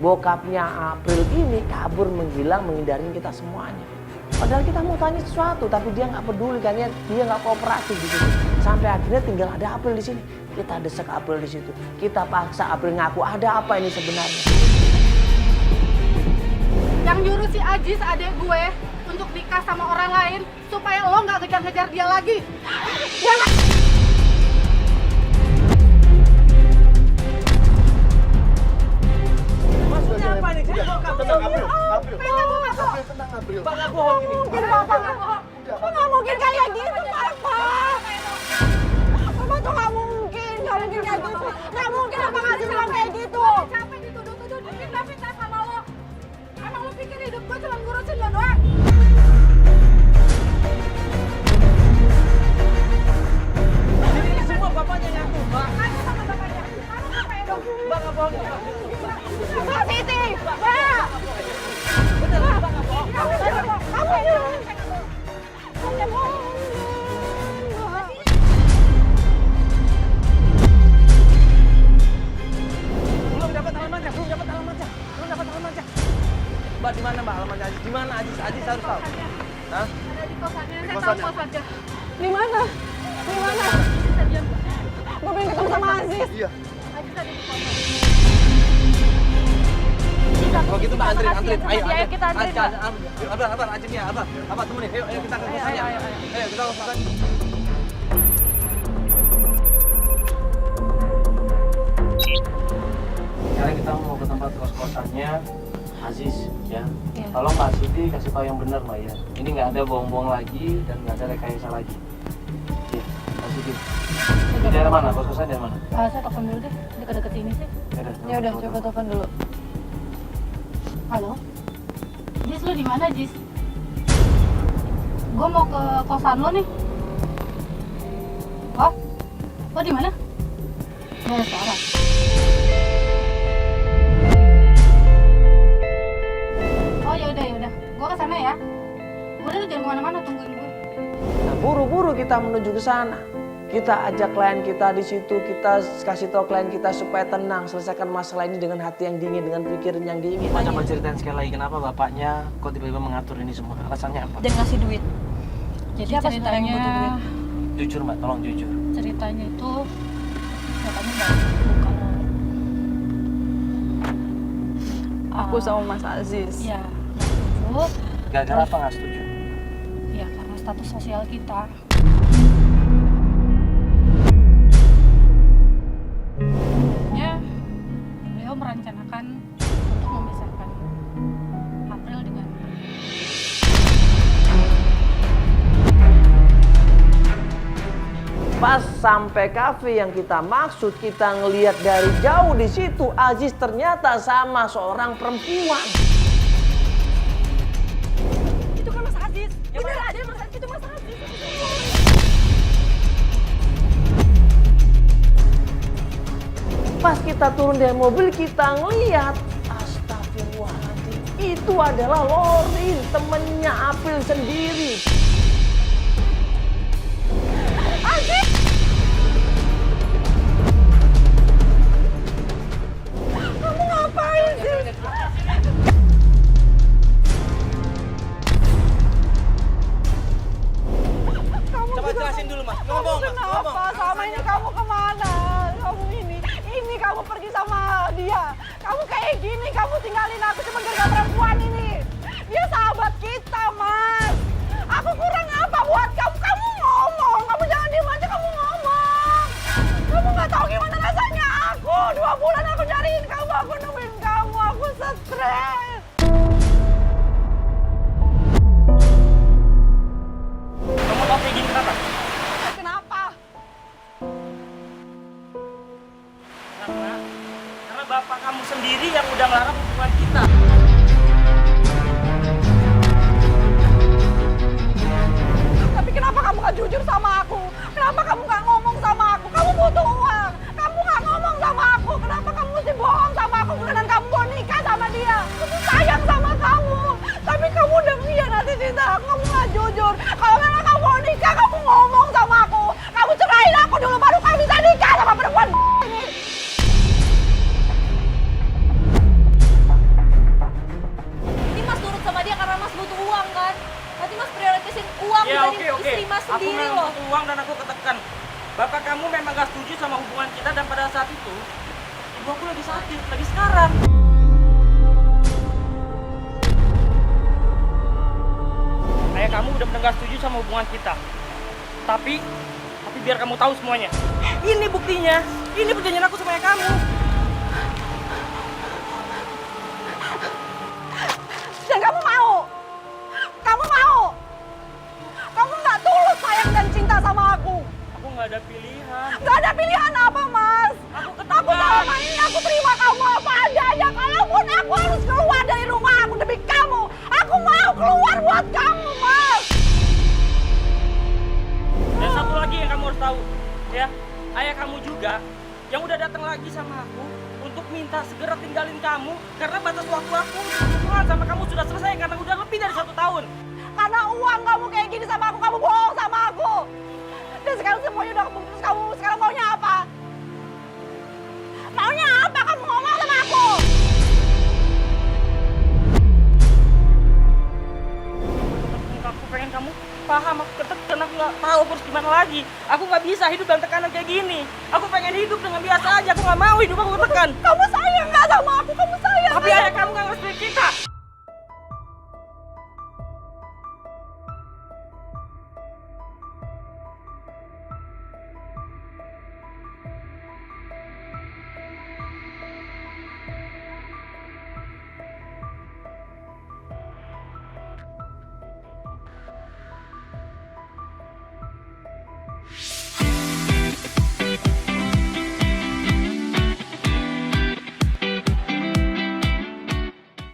bokapnya April ini kabur, menghilang, menghindarin kita semuanya. Padahal kita mau tanya sesuatu, tapi dia nggak peduli kan, dia nggak kooperatif di situ. Sampai akhirnya tinggal ada April di sini. Kita desak April di situ. Kita paksa April ngaku ada apa ini sebenarnya. Yang nyuruh si Ajis adek gue untuk nikah sama orang lain supaya lo nggak kejar-kejar dia lagi. Ya nggak? Maksudnya apa ini? Jadi bokap Tenang April. Tenang April. Bang nggak bohong ini. mungkin Bapak nggak mungkin kayak gitu Bapak. Bapak tuh nggak mungkin kayak gitu. Nggak mungkin Bapak ngasih bilang kayak gitu. Capek dituduh-tuduh dipindah-pindah sama lo. Emang lo pikir hidup gue cuma ngurusin lo doang? Ini semua bapaknya ngaku, Bang. Tanya sama bapaknya. Kamu ngapain dong? Bang nggak bohong. Mbak Siti, Mbak. Bener, Bang nggak bohong. Kamu ini. Saya bohong. Belum dapat alamatnya. Mbak, di mana Mbak alamatnya Ajis? Di mana Ajis? Ajis harus tahu. Hah? Ada di kosannya, saya kosannya. tahu kosannya. Di mana? Di mana? Ajis ada di Gue pengen ketemu sama Aziz. Iya. Ajis ada di kosan. Kalau gitu Mbak antrin. Ayo kita antrin, Mbak. Abar, Ajisnya, Abar temenin. Ayo kita ke kosannya. Ayo kita ke kosan. Sekarang kita mau ke tempat kos-kosannya Aziz ya. Iya. Tolong Mbak Siti kasih tahu yang benar Mbak ya. Ini nggak ada bohong-bohong lagi dan nggak ada rekayasa lagi. Iya, Mbak Siti. Di daerah mana? Kos-kosan daerah mana? Saya telepon dulu deh, deket-deket ini sih. Ya udah, coba telepon dulu. Halo? Jis, lu di mana, Jis? Gue mau ke kosan lo nih. Oh? Lo di mana? Ya, sekarang. Oh, yaudah. Gue kesana ya. Udah, lu jangan kemana-mana, tungguin gue. Nah, buru-buru kita menuju ke sana. Kita ajak klien kita di situ, kita kasih tahu klien kita supaya tenang, selesaikan masalah ini dengan hati yang dingin, dengan pikiran yang dingin. Coba ceritain sekali lagi kenapa bapaknya kok tiba-tiba mengatur ini semua? Alasannya apa? Dan ngasih duit. Jadi Siapa sebenarnya ceritanya, yang butuh duit? Jujur Mbak, tolong jujur. ceritanya itu bapaknya bukan Aku sama Mas Aziz. ya setuju. Gara-gara apa nggak setuju? Ya karena status sosial kita. Ya, beliau merencanakan untuk memisahkan April dengan Pas sampai kafe yang kita maksud, kita ngelihat dari jauh di situ Aziz ternyata sama seorang perempuan. itu kan Mas Aziz. Bener ada Mas Aziz, itu Mas Aziz. Pas kita turun dari mobil kita ngeliat, astagfirullahaladzim, itu adalah Lorin, temennya April sendiri. Kamu ngapain sih? Coba jelasin dulu Mas, ngomong Mas, ngomong. Kenapa? Sama ini kamu kemana? Kamu ini kamu pergi sama dia. Kamu kayak gini, kamu tinggalin aku cuma gara-gara perempuan ini. Dia sahabat kita, Mas. Aku kurang apa buat kamu? Kamu ngomong, kamu jangan diem aja, kamu ngomong. Kamu nggak tahu gimana rasanya aku. 2 bulan aku nyariin kamu, aku nungguin kamu, aku stres. Kamu tau kayak gini kenapa? Kenapa? Karena bapak kamu sendiri yang udah ngelarang hubungan kita. uang Ya dari oke. istri Mas Aku sendiri memang loh. butuh uang dan aku ketekan. Bapak kamu memang gak setuju sama hubungan kita dan pada saat itu ibu aku lagi sakit, lagi sekarang. Ayah kamu udah benar gak setuju sama hubungan kita. Tapi biar kamu tahu semuanya. Ini buktinya. Ini perjanjian aku sama ayah kamu. Dan kamu mau? Kamu mau? Kamu nggak tulus sayang dan cinta sama aku. Aku nggak ada pilihan. Nggak ada pilihan apa, Mas? Aku Aku selama ini aku terima kamu apa adanya. Kalaupun aku harus keluar dari rumah aku demi kamu, aku mau keluar buat kamu, Mas. Dan satu lagi yang kamu harus tahu, ya, ayah kamu juga yang udah datang lagi sama aku untuk minta segera tinggalin kamu karena batas waktu aku hubungan sama kamu sudah selesai karena udah lebih dari 1 tahun. Karena uang kamu kayak gini sama aku, kamu bohong sama aku. Dan sekarang semuanya udah keputus, kamu sekarang maunya apa? Maunya apa? Kamu ngomong sama aku. Aku pengen kamu paham, aku ketekan, aku nggak tahu harus gimana lagi. Aku nggak bisa hidup dalam tekanan kayak gini. Aku pengen hidup dengan biasa aja, aku nggak mau hidup aku ketekan. Kamu sayang nggak sama aku? Kamu sayang Tapi nggak ayah sama kamu nggak ngerti kita.